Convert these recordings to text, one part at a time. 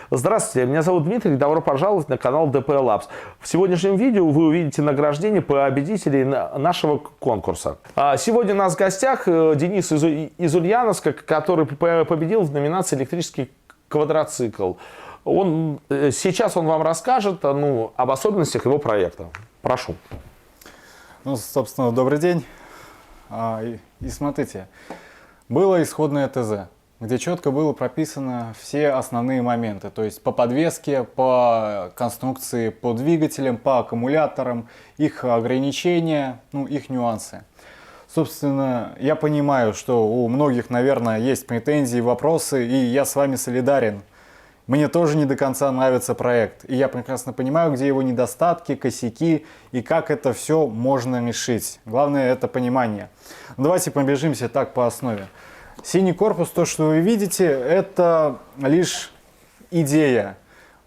Здравствуйте, меня зовут Дмитрий, добро пожаловать на канал DP Labs. В сегодняшнем видео вы увидите награждение победителей нашего конкурса. Сегодня у нас в гостях Денис из Ульяновска, который победил в номинации «Электрический квадроцикл». Сейчас он вам расскажет об особенностях его проекта. Прошу. Собственно, добрый день. И смотрите, было исходное ТЗ, где четко было прописано все основные моменты, то есть по подвеске, по конструкции, по двигателям, по аккумуляторам, их ограничения, их нюансы. Собственно, я понимаю, что у многих, наверное, есть претензии, вопросы, и я с вами солидарен. Мне тоже не до конца нравится проект, и я прекрасно понимаю, где его недостатки, косяки, и как это все можно решить. Главное, это понимание. Давайте пробежимся так по основе. Синий корпус, то, что вы видите, это лишь идея.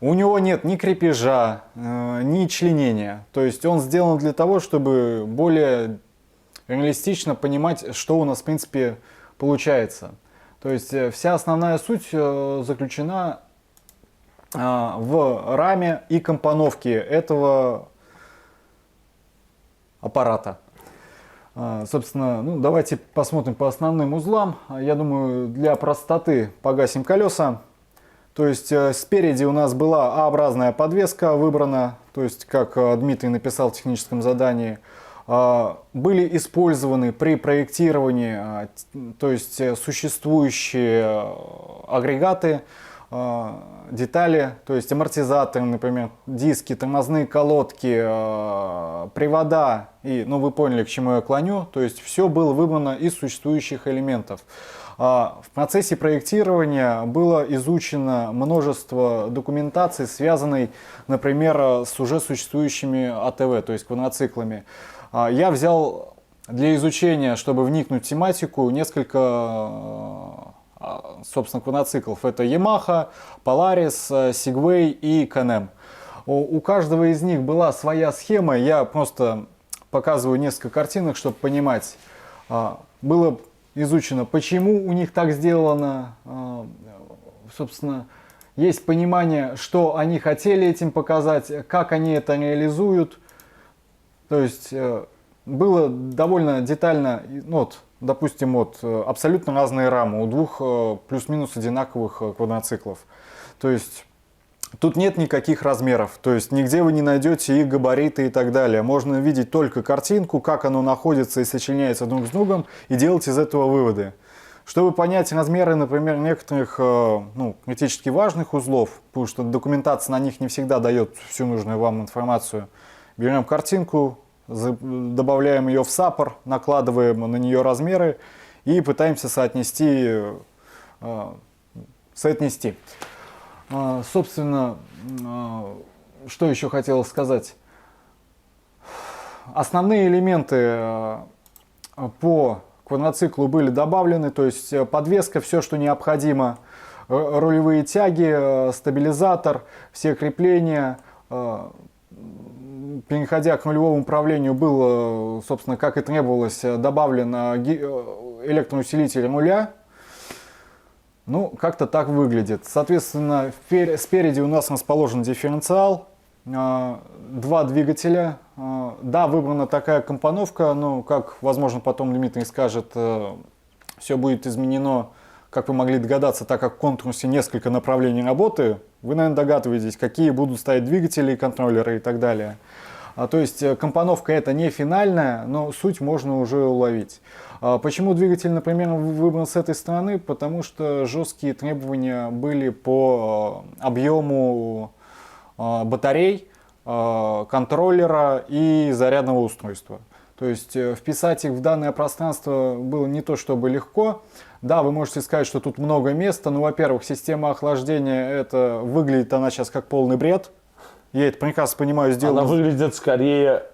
У него нет ни крепежа, ни членения. То есть он сделан для того, чтобы более реалистично понимать, что у нас в принципе получается. То есть вся основная суть заключена в раме и компоновке этого аппарата. Собственно, давайте посмотрим по основным узлам. Я думаю, для простоты погасим колеса. То есть спереди у нас была А-образная подвеска выбрана, то есть как Дмитрий написал в техническом задании. Были использованы при проектировании, то есть существующие агрегаты, детали, то есть амортизаторы, например, диски, тормозные колодки, привода, и, вы поняли, к чему я клоню, то есть все было выбрано из существующих элементов. В процессе проектирования было изучено множество документаций, связанной, например, с уже существующими АТВ, то есть квадроциклами. Я взял для изучения, чтобы вникнуть в тематику, несколько собственно, квадроциклов. Это Yamaha, Polaris, Segway и Can-Am. У каждого из них была своя схема. Я просто показываю несколько картинок, чтобы понимать. Было изучено, почему у них так сделано. Собственно, есть понимание, что они хотели этим показать, как они это реализуют. То есть было довольно детально, допустим, абсолютно разные рамы у двух плюс-минус одинаковых квадроциклов. То есть тут нет никаких размеров, то есть нигде вы не найдете их габариты и так далее. Можно видеть только картинку, как оно находится и сочленяется друг с другом, и делать из этого выводы. Чтобы понять размеры, например, некоторых критически важных узлов, потому что документация на них не всегда дает всю нужную вам информацию, берем картинку, добавляем ее в саппор, накладываем на нее размеры и пытаемся соотнести. Собственно, что еще хотел сказать. Основные элементы по квадроциклу были добавлены, то есть подвеска, все, что необходимо, рулевые тяги, стабилизатор, все крепления. Переходя к нулевому управлению, было, собственно, как и требовалось, добавлен электроусилитель руля. Как-то так выглядит. Соответственно, спереди у нас расположен дифференциал, два двигателя. Да, выбрана такая компоновка, но, как, возможно, потом Дмитрий скажет, все будет изменено, как вы могли догадаться, так как в конкурсе несколько направлений работы. Вы, наверное, догадываетесь, какие будут стоять двигатели, контроллеры и так далее. То есть компоновка это не финальная, но суть можно уже уловить. Почему двигатель, например, выбран с этой стороны? Потому что жесткие требования были по объему батарей, контроллера и зарядного устройства. То есть вписать их в данное пространство было не то чтобы легко. Да, вы можете сказать, что тут много места, но, во-первых, система охлаждения, выглядит она сейчас как полный бред. Я это прекрасно понимаю, сделано. Она выглядит скорее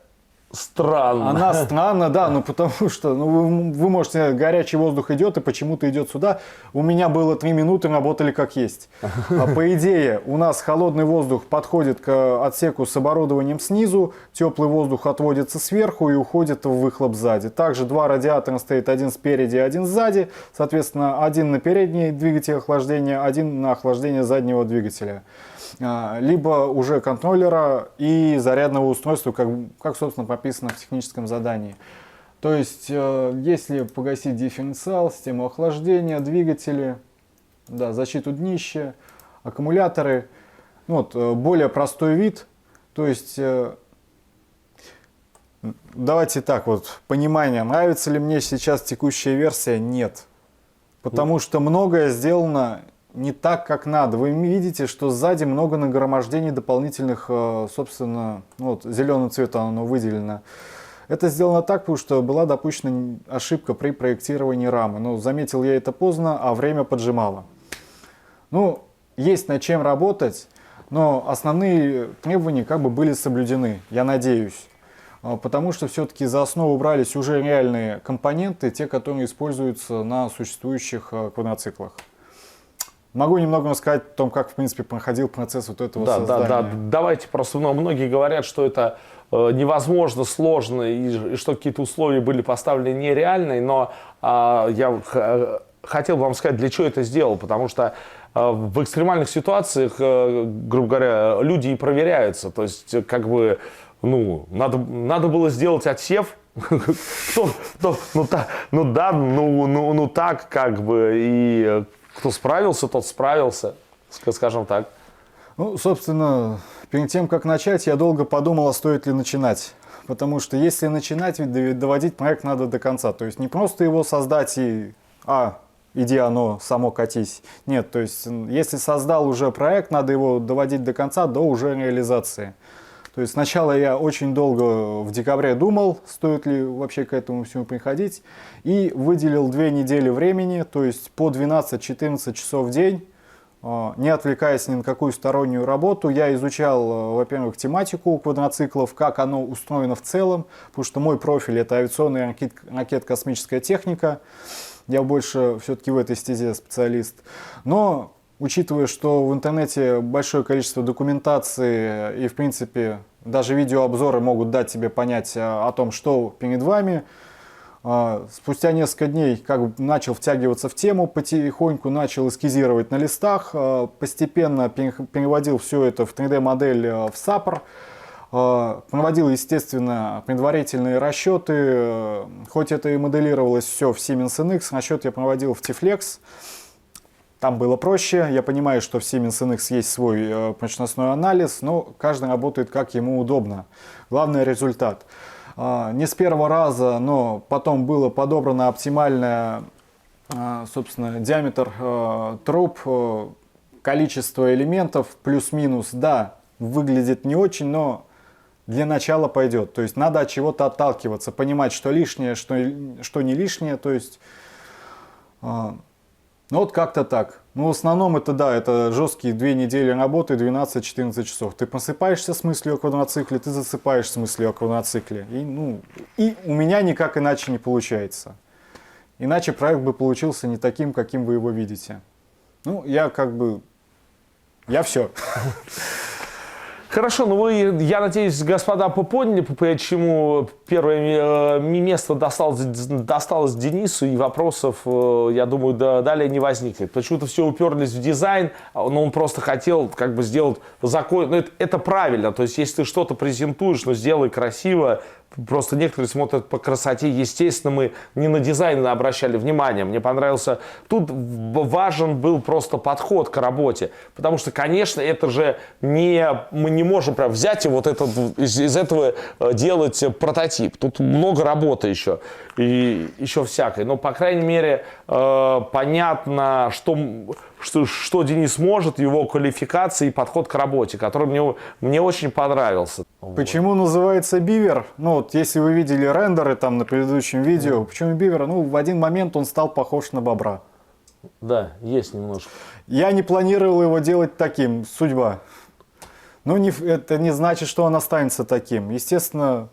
Странно. Она странна, да, ну потому что вы можете, горячий воздух идет и почему-то идет сюда. У меня было 3 минуты, работали как есть. А по идее, у нас холодный воздух подходит к отсеку с оборудованием снизу, теплый воздух отводится сверху и уходит в выхлоп сзади. Также 2 радиатора стоит, один спереди, один сзади. Соответственно, один на передний двигатель охлаждения, один на охлаждение заднего двигателя. Либо уже контроллера и зарядного устройства, как собственно прописано в техническом задании. То есть, если погасить дифференциал, систему охлаждения, двигатели, да, защиту днища, аккумуляторы, вот, более простой вид. То есть, давайте так вот, понимание, нравится ли мне сейчас текущая версия? Нет. Потому что многое сделано не так, как надо. Вы видите, что сзади много нагромождений дополнительных, собственно, вот зеленым цветом оно выделено. Это сделано так, потому что была допущена ошибка при проектировании рамы. Но заметил я это поздно, а время поджимало. Ну, есть над чем работать, но основные требования как бы были соблюдены, я надеюсь. Потому что все-таки за основу брались уже реальные компоненты, те, которые используются на существующих квадроциклах. Могу немного рассказать о том, как, в принципе, проходил процесс вот этого создания. Да. Давайте просто, многие говорят, что это невозможно, сложно, и что какие-то условия были поставлены нереальные, но я хотел вам сказать, для чего это сделал, потому что в экстремальных ситуациях, грубо говоря, люди и проверяются, то есть, как бы, надо было сделать отсев, так, как бы, и кто справился, тот справился, скажем так. Ну, собственно, перед тем, как начать, я долго подумал, а стоит ли начинать. Потому что если начинать, ведь доводить проект надо до конца. То есть не просто его создать и, иди оно, само катись. Нет, то есть если создал уже проект, надо его доводить до конца, до уже реализации. То есть сначала я очень долго в декабре думал, стоит ли вообще к этому всему приходить. И выделил 2 недели времени, то есть по 12-14 часов в день, не отвлекаясь ни на какую стороннюю работу. Я изучал, во-первых, тематику квадроциклов, как оно устроено в целом, потому что мой профиль — это авиационная ракет-космическая техника. Я больше все-таки в этой стезе специалист. Но учитывая, что в интернете большое количество документации и, в принципе, даже видеообзоры могут дать тебе понять о том, что перед вами, спустя несколько дней начал втягиваться в тему, потихоньку начал эскизировать на листах, постепенно переводил все это в 3D-модель в SAPR, проводил, естественно, предварительные расчеты, хоть это и моделировалось все в Siemens NX, расчет я проводил в T-Flex. Там было проще, я понимаю, что в Siemens NX есть свой прочностной анализ, но каждый работает как ему удобно. Главное — результат. Не с первого раза, но потом было подобрано оптимальное, собственно, диаметр труб, количество элементов, плюс-минус, да, выглядит не очень, но для начала пойдет. То есть надо от чего-то отталкиваться, понимать, что лишнее, что не лишнее, то есть... Ну вот как-то так. Ну в основном это, да, это жесткие 2 недели работы, 12-14 часов. Ты просыпаешься с мыслью о квадроцикле, ты засыпаешь с мыслью о квадроцикле. И у меня никак иначе не получается. Иначе проект бы получился не таким, каким вы его видите. Ну, я все. Хорошо, я надеюсь, господа, поняли, почему первое место досталось Денису, и вопросов, я думаю, далее не возникнет. Почему-то все уперлись в дизайн, но он просто хотел сделать закон. Это правильно, то есть если ты что-то презентуешь, сделай красиво. Просто некоторые смотрят по красоте. Естественно, мы не на дизайн обращали внимание. Мне понравился. Тут важен был просто подход к работе. Потому что, конечно, это же мы не можем прям взять и из этого делать прототип. Тут много работы еще. И еще всякой. Но, по крайней мере, понятно, что Денис может, его квалификация и подход к работе, который мне очень понравился. Почему называется бивер? Ну вот, если вы видели рендеры там на предыдущем видео, почему бивер? Ну, в один момент он стал похож на бобра. Да, есть немножко. Я не планировал его делать таким, судьба. Но это не значит, что он останется таким. Естественно,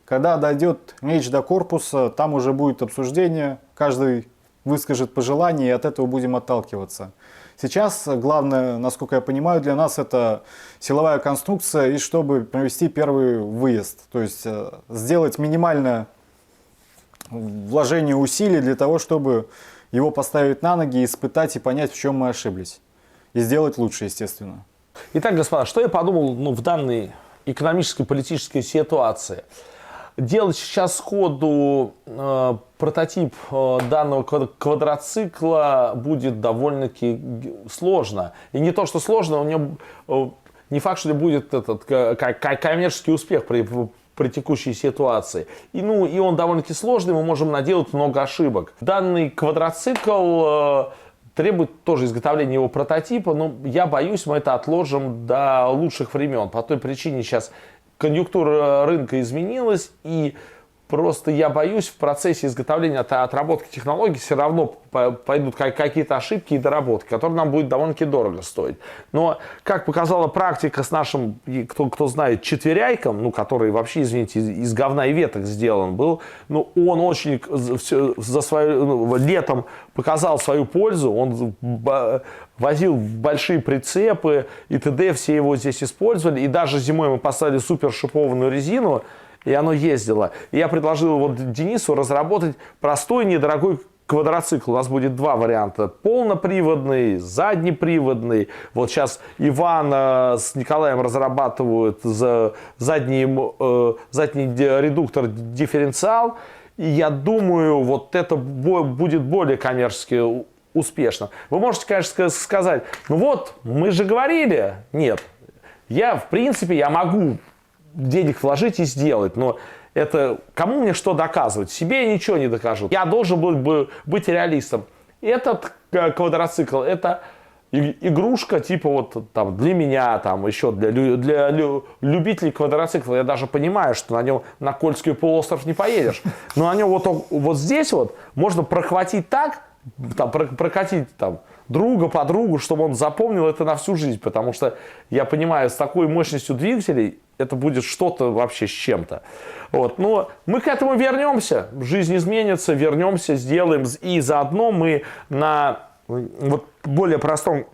Когда дойдет речь до корпуса, там уже будет обсуждение, каждый выскажет пожелания, и от этого будем отталкиваться. Сейчас главное, насколько я понимаю, для нас это силовая конструкция, и чтобы провести первый выезд. То есть сделать минимальное вложение усилий для того, чтобы его поставить на ноги, испытать и понять, в чем мы ошиблись. И сделать лучше, естественно. Итак, господа, что я подумал в данной экономической, политической ситуации? Делать сейчас сходу прототип данного квадроцикла будет довольно-таки сложно. И не то, что сложно, у него не факт, что будет этот коммерческий успех при текущей ситуации. И он довольно-таки сложный, мы можем наделать много ошибок. Данный квадроцикл требует тоже изготовления его прототипа, но я боюсь, мы это отложим до лучших времен. По той причине сейчас конъюнктура рынка изменилась, и просто я боюсь, в процессе изготовления отработки технологий все равно пойдут какие-то ошибки и доработки, которые нам будет довольно-таки дорого стоить. Но, как показала практика с нашим, кто знает, четверяйком, который вообще, извините, из говна и веток сделан был, он очень летом показал свою пользу, он возил большие прицепы и т.д. Все его здесь использовали. И даже зимой мы поставили супер шипованную резину, и оно ездило. И я предложил Денису разработать простой, недорогой квадроцикл. У нас будет два варианта. Полноприводный, заднеприводный. Вот сейчас Иван с Николаем разрабатывают задний редуктор-дифференциал. И я думаю, вот это будет более коммерчески успешно. Вы можете, конечно, сказать, мы же говорили. Нет, в принципе, я могу денег вложить и сделать, но это кому мне что доказывать? Себе я ничего не докажу. Я должен был быть реалистом. Этот квадроцикл, это игрушка типа для меня, еще для любителей квадроцикла. Я даже понимаю, что на нем на Кольский полуостров не поедешь. Но на нем вот здесь можно прохватить так, прокатить друга, подругу, чтобы он запомнил это на всю жизнь. Потому что я понимаю, с такой мощностью двигателей это будет что-то вообще с чем-то. Но мы к этому вернемся. Жизнь изменится, вернемся, сделаем. И заодно мы на более простом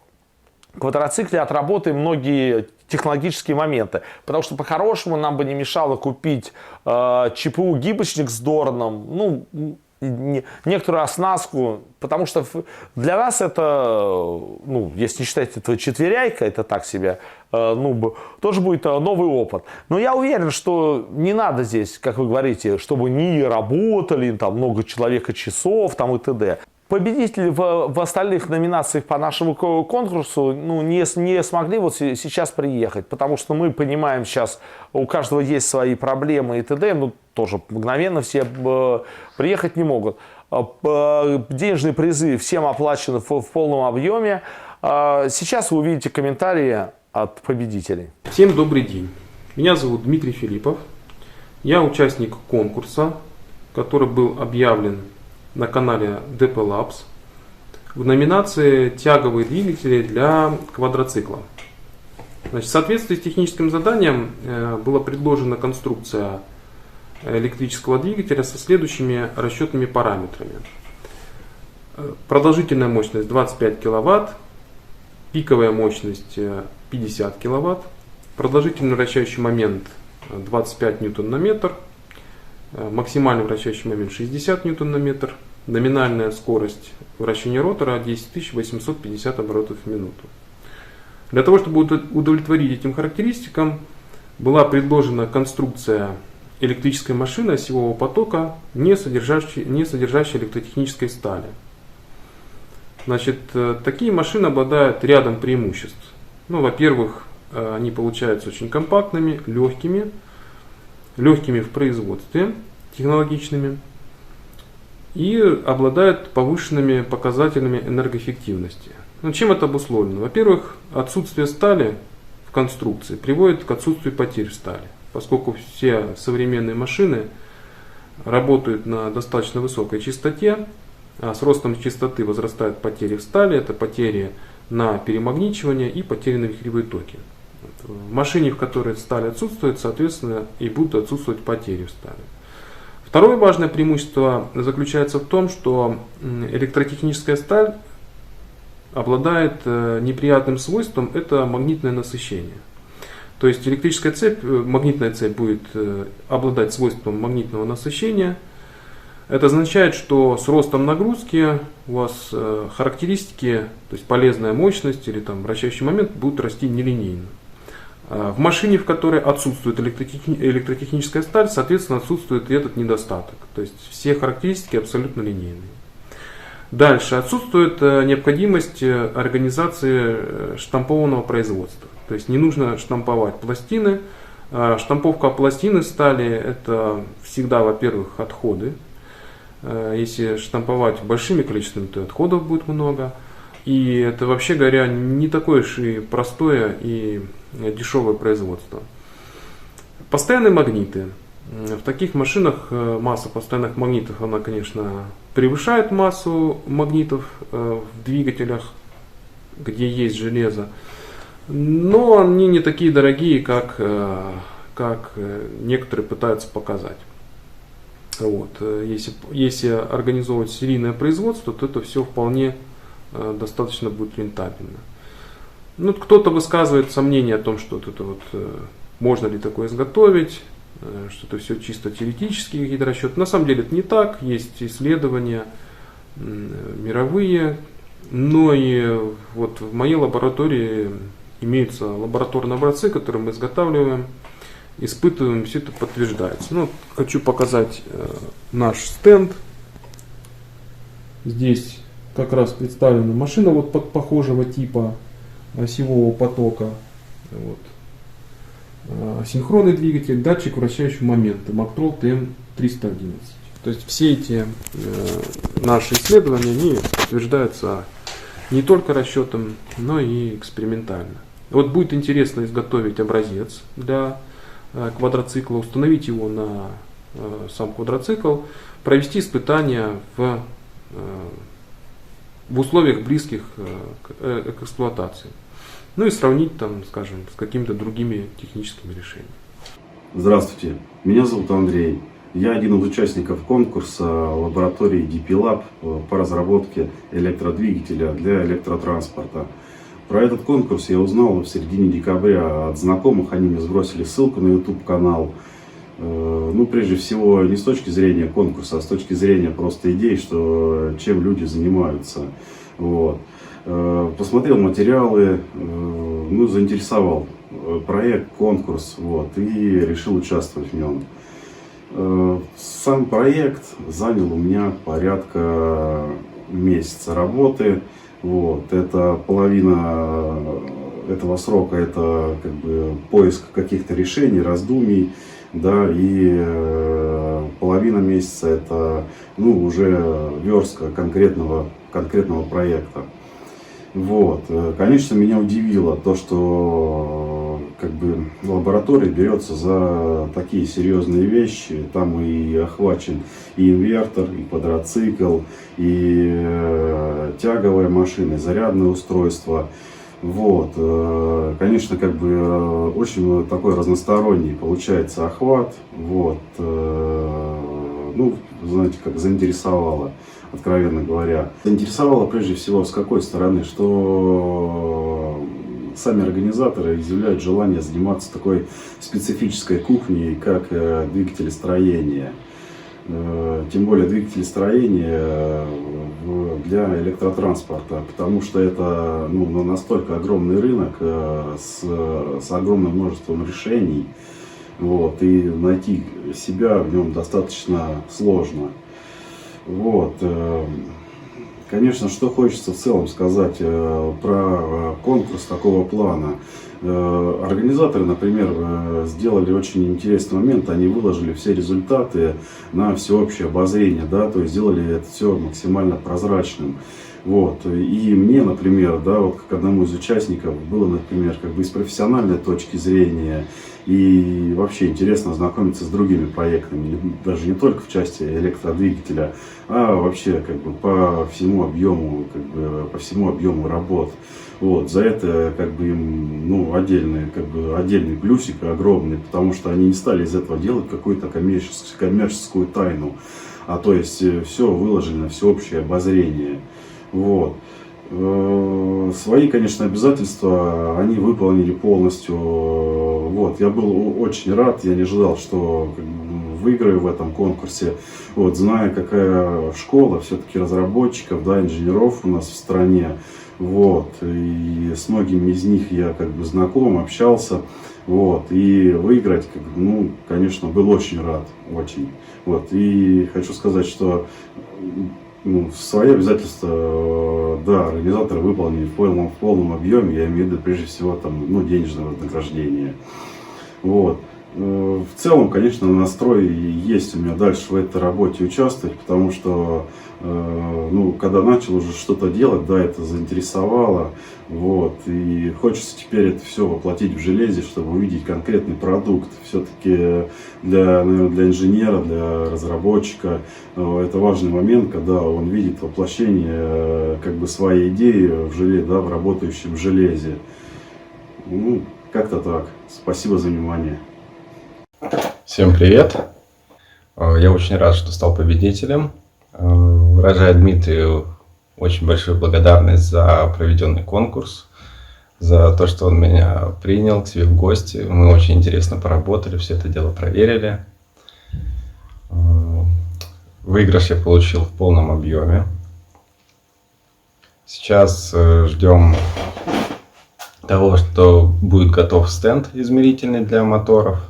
квадроцикле отработаем многие технологические моменты. Потому что по-хорошему нам бы не мешало купить ЧПУ-гибочник с Дорном, некоторую оснастку, потому что для нас это, если не считать этого четверяйка, это так себе, тоже будет новый опыт. Но я уверен, что не надо здесь, как вы говорите, чтобы не работали, много человека часов и т.д. Победители в остальных номинациях по нашему конкурсу не смогли сейчас приехать, потому что мы понимаем сейчас, у каждого есть свои проблемы и т.д., тоже мгновенно все приехать не могут. Денежные призы всем оплачены в полном объеме. Сейчас вы увидите комментарии от победителей. Всем добрый день. Меня зовут Дмитрий Филиппов. Я участник конкурса, который был объявлен на канале DP Labs в номинации «Тяговые двигатели для квадроцикла». В соответствии с техническим заданием была предложена конструкция электрического двигателя со следующими расчетными параметрами. Продолжительная мощность 25 кВт, пиковая мощность 50 кВт, продолжительный вращающий момент 25 Ньютон на метр, максимальный вращающий момент 60 Ньютон на метр, номинальная скорость вращения ротора 10 850 оборотов в минуту. Для того, чтобы удовлетворить этим характеристикам, была предложена конструкция электрической машины осевого потока, не содержащей электротехнической стали. Такие машины обладают рядом преимуществ. Во-первых, они получаются очень компактными, легкими в производстве, технологичными, и обладают повышенными показателями энергоэффективности. Чем это обусловлено? Во-первых, отсутствие стали в конструкции приводит к отсутствию потерь в стали, поскольку все современные машины работают на достаточно высокой частоте, а с ростом частоты возрастают потери в стали, это потери на перемагничивание и потери на вихревые токи. В машине, в которой сталь отсутствует, соответственно, и будут отсутствовать потери в стали. Второе важное преимущество заключается в том, что электротехническая сталь обладает неприятным свойством, это магнитное насыщение. То есть электрическая цепь, магнитная цепь будет обладать свойством магнитного насыщения. Это означает, что с ростом нагрузки у вас характеристики, то есть полезная мощность или там вращающий момент будут расти нелинейно. В машине, в которой отсутствует электротехническая сталь, соответственно, отсутствует и этот недостаток. То есть все характеристики абсолютно линейные. Дальше отсутствует необходимость организации штампованного производства. То есть не нужно штамповать пластины. Штамповка пластины стали — это всегда, во-первых, отходы. Если штамповать большими количествами, то отходов будет много. И это, вообще говоря, не такое уж и простое и дешевое производство. Постоянные магниты. В таких машинах масса постоянных магнитов, она, конечно, превышает массу магнитов в двигателях, где есть железо. Но они не такие дорогие, как некоторые пытаются показать. Вот. Если организовывать серийное производство, то это все вполне достаточно будет рентабельно. Ну, кто-то высказывает сомнения о том, что это можно ли такое изготовить, что это все чисто теоретические какие-то расчеты. На самом деле это не так. Есть исследования мировые, но и вот в моей лаборатории имеются лабораторные образцы, которые мы изготавливаем, испытываем, все это подтверждается. Ну, хочу показать наш стенд. Здесь как раз представлена машина вот похожего типа осевого потока. Вот. Синхронный двигатель, датчик вращающего момента, Мактрол ТМ-311. То есть все эти наши исследования, они подтверждаются не только расчетом, но и экспериментально. Вот будет интересно изготовить образец для квадроцикла, установить его на сам квадроцикл, провести испытания в условиях близких к эксплуатации. Ну и сравнить там, скажем, с какими-то другими техническими решениями. Здравствуйте, меня зовут Андрей. Я один из участников конкурса лаборатории DP Lab по разработке электродвигателя для электротранспорта. Про этот конкурс я узнал в середине декабря от знакомых, они мне сбросили ссылку на YouTube-канал. Ну, прежде всего, не с точки зрения конкурса, а с точки зрения просто идей, что чем люди занимаются. Вот. Посмотрел материалы, ну, заинтересовал проект, конкурс, вот, и решил участвовать в нем. Сам проект занял у меня порядка месяца работы. Вот, это половина этого срока, это как бы поиск каких-то решений, раздумий, да, и половина месяца это, ну, уже верстка конкретного проекта. Вот, конечно, меня удивило то, что как бы лаборатория берется за такие серьезные вещи. Там и охвачен и инвертор, и квадроцикл, и тяговая машина, и зарядное устройство. Вот, конечно, как бы очень такой разносторонний получается охват. Вот, ну, знаете, как заинтересовало, откровенно говоря. Заинтересовало прежде всего с какой стороны, что сами организаторы изъявляют желание заниматься такой специфической кухней, как двигателестроение. Тем более двигателестроение для электротранспорта, потому что это, ну, настолько огромный рынок с огромным множеством решений, вот, и найти себя в нем достаточно сложно. Вот. Конечно, что хочется в целом сказать про конкурс такого плана. Организаторы, например, сделали очень интересный момент. Они выложили все результаты на всеобщее обозрение, да, то есть сделали это все максимально прозрачным. Вот. И мне, например, да, вот как одному из участников было, например, как бы с профессиональной точки зрения и вообще интересно ознакомиться с другими проектами, даже не только в части электродвигателя, а вообще как бы по всему объему, по всему объему работ. Вот, за это как бы им, ну, отдельный плюсик огромный, потому что они не стали из этого делать какую-то коммерческую тайну, а то есть все выложили на всеобщее обозрение. Вот. Свои, конечно, обязательства они выполнили полностью. Вот. Я был очень рад, я не ожидал, что выиграю в этом конкурсе. Вот. Зная, какая школа все-таки разработчиков, да, инженеров у нас в стране. Вот. И с многими из них я как бы знаком, общался. Вот. И выиграть, ну, конечно, был очень рад. Очень. Вот. И хочу сказать, что свои обязательства, да, организаторы выполнили в полном объеме, я имею в виду прежде всего там, ну, денежное вознаграждение. Вот. В целом, конечно, настрой есть у меня дальше в этой работе участвовать, потому что, ну, когда начал уже что-то делать, да, это заинтересовало, вот, и хочется теперь это все воплотить в железе, чтобы увидеть конкретный продукт. Все-таки наверное, для инженера, для разработчика это важный момент, когда он видит воплощение как бы своей идеи в железе, да, в работающем железе. Ну, как-то так. Спасибо за внимание. Всем привет! Я очень рад, что стал победителем. Выражаю Дмитрию очень большую благодарность за проведенный конкурс, за то, что он меня принял к себе в гости. Мы очень интересно поработали, все это дело проверили. Выигрыш я получил в полном объеме. Сейчас ждем того, что будет готов стенд измерительный для моторов.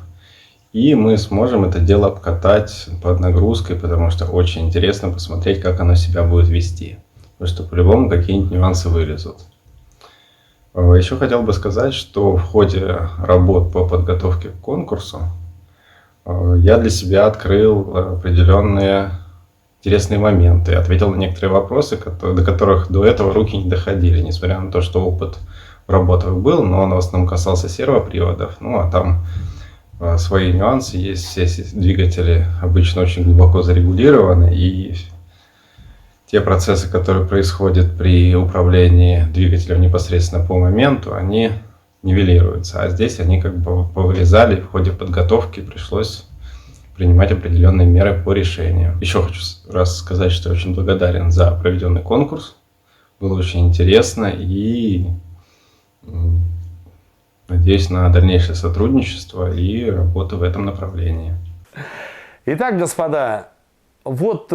И мы сможем это дело обкатать под нагрузкой, потому что очень интересно посмотреть, как оно себя будет вести. Потому что по-любому какие-нибудь нюансы вылезут. Еще хотел бы сказать, что в ходе работ по подготовке к конкурсу я для себя открыл определенные интересные моменты, ответил на некоторые вопросы, до которых до этого руки не доходили, несмотря на то, что опыт в работах был, но он в основном касался сервоприводов, ну а там свои нюансы есть, все двигатели обычно очень глубоко зарегулированы, и те процессы, которые происходят при управлении двигателем непосредственно по моменту, они нивелируются, а здесь они как бы повылезали, в ходе подготовки пришлось принимать определенные меры по решению. Еще хочу раз сказать, что я очень благодарен за проведенный конкурс, было очень интересно и надеюсь на дальнейшее сотрудничество и работу в этом направлении. Итак, господа, вот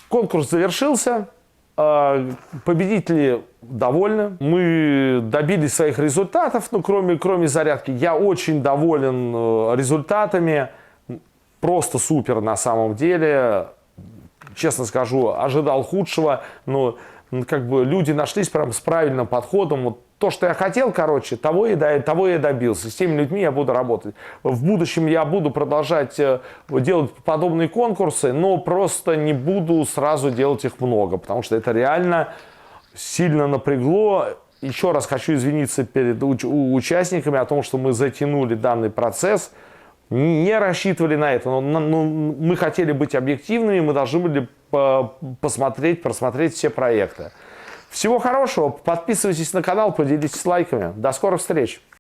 конкурс завершился, победители довольны, мы добились своих результатов, ну, кроме зарядки. Я очень доволен результатами, просто супер на самом деле, честно скажу, ожидал худшего, но как бы люди нашлись прям с правильным подходом. Вот то, что я хотел, короче, того я добился. С теми людьми я буду работать. В будущем я буду продолжать делать подобные конкурсы, но просто не буду сразу делать их много, потому что это реально сильно напрягло. Еще раз хочу извиниться перед участниками о том, что мы затянули данный процесс. Не рассчитывали на это, но мы хотели быть объективными, мы должны были просмотреть все проекты. Всего хорошего, подписывайтесь на канал, поделитесь лайками. До скорых встреч!